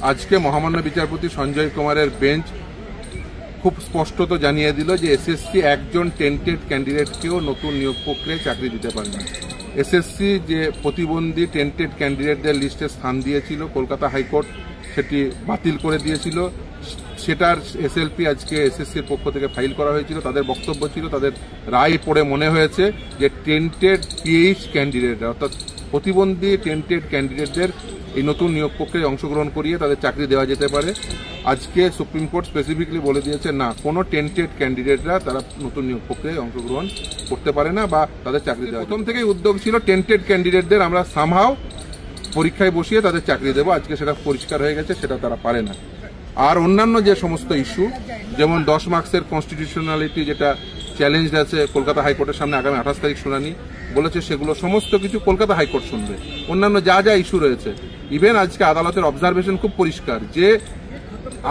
আজকে মহামান্য বিচারপতি সঞ্জয় কুমারের বেঞ্চ খুব স্পষ্টত জানিয়ে দিল যে এসএসসি একজন টেন্টেড ক্যান্ডিডেটকেও নতুন নিয়োগ প্রক্রিয়ায় চাকরি দিতে পারে না। এসএসসি যে প্রতিবন্ধী টেন্টেড ক্যান্ডিডেটদের লিস্টে স্থান দিয়েছিল, কলকাতা হাইকোর্ট সেটি বাতিল করে দিয়েছিল। সেটার এসএলপি আজকে এসএসসির পক্ষ থেকে ফাইল করা হয়েছিল। তাদের বক্তব্য ছিল, তাদের রায় পড়ে মনে হয়েছে যে টেন্টেড পিএইচ ক্যান্ডিডেট অর্থাৎ প্রতিবন্ধী টেন্টেড ক্যান্ডিডেটদের এই নতুন নিয়োগ প্রক্রিয়ায় অংশগ্রহণ করিয়ে তাদের চাকরি দেওয়া যেতে পারে। আজকে সুপ্রিম কোর্ট স্পেসিফিকলি বলে দিয়েছে না, কোনো টেন্টেড ক্যান্ডিডেটরা তারা নতুন নিয়োগ প্রক্রিয়ায় অংশগ্রহণ করতে পারে না বা তাদের চাকরি দেওয়া। প্রথম থেকেই উদ্যোগ ছিল টেন্টেড ক্যান্ডিডেটদের আমরা সামহাও পরীক্ষায় বসিয়ে তাদের চাকরি দেবো। আজকে সেটা পরিষ্কার হয়ে গেছে, সেটা তারা পারে না। আর অন্যান্য যে সমস্ত ইস্যু, যেমন 10 মার্কসের কনস্টিটিউশনালিটি যেটা চ্যালেঞ্জ আছে কলকাতা হাইকোর্টের সামনে আগামী 28 তারিখ শুনানি বলেছে, সেগুলো সমস্ত কিছু কলকাতা হাইকোর্ট শুনবে। অন্যান্য যা যা ইস্যু রয়েছে, ইভেন আজকে আদালতের অবজারভেশন খুব পরিষ্কার যে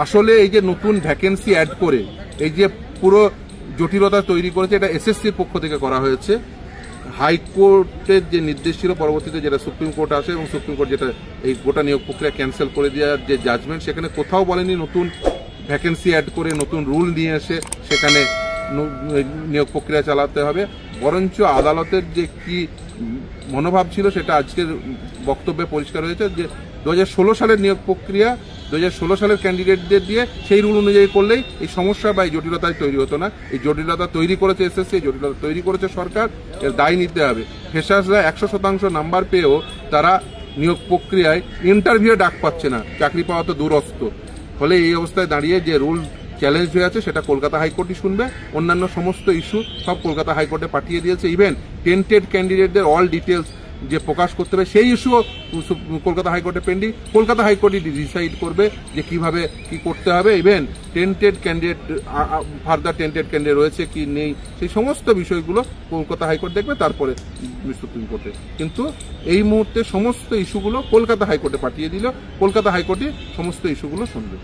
আসলে এই যে নতুন ভ্যাকেন্সি অ্যাড করে এই যে পুরো জটিলতা তৈরি করেছে, এটা এসএসসির পক্ষ থেকে করা হয়েছে। হাইকোর্টের যে নির্দেশ ছিল পরবর্তীতে যেটা সুপ্রিম কোর্ট আসে এবং সুপ্রিম কোর্ট যেটা এই গোটা নিয়োগ প্রক্রিয়া ক্যান্সেল করে দেওয়ার যে জাজমেন্ট, সেখানে কোথাও বলেনি নতুন ভ্যাকেন্সি অ্যাড করে নতুন রুল নিয়ে এসে সেখানে নিয়োগ প্রক্রিয়া চালাতে হবে। বরঞ্চ আদালতের যে কি মনোভাব ছিল সেটা আজকের বক্তব্যে পরিষ্কার হয়েছে যে 2016 সালের নিয়োগ প্রক্রিয়া 2016 সালের ক্যান্ডিডেটদের দিয়ে সেই রুল অনুযায়ী করলেই এই সমস্যা বা এই জটিলতায় তৈরি হতো না। এই জটিলতা তৈরি করেছে এসএসসি, এই জটিলতা তৈরি করেছে সরকার, এর দায় নিতে হবে। ফ্রেশার্সরা 100% নাম্বার পেয়েও তারা নিয়োগ প্রক্রিয়ায় ইন্টারভিউ ডাক পাচ্ছে না, চাকরি পাওয়া তো দূরস্থ। ফলে এই অবস্থায় দাঁড়িয়ে যে রুল চ্যালেঞ্জ হয়ে আছে সেটা কলকাতা হাইকোর্টই শুনবে। অন্যান্য সমস্ত ইস্যু সব কলকাতা হাইকোর্টে পাঠিয়ে দিয়েছে। ইভেন টেন্টেড ক্যান্ডিডেটদের অল ডিটেলস যে প্রকাশ করতে হবে সেই ইস্যুও কলকাতা হাইকোর্টে পেন্ডিং। কলকাতা হাইকোর্টই ডিসাইড করবে যে কিভাবে কি করতে হবে। Even tainted candidate further tainted candidate রয়েছে কি নেই সেই সমস্ত বিষয়গুলো কলকাতা হাইকোর্ট দেখবে, তারপরে সুপ্রিম কোর্টে। কিন্তু এই মুহূর্তে সমস্ত ইস্যুগুলো কলকাতা হাইকোর্টে পাঠিয়ে দিল, কলকাতা হাইকোর্টই সমস্ত ইস্যুগুলো শুনবে।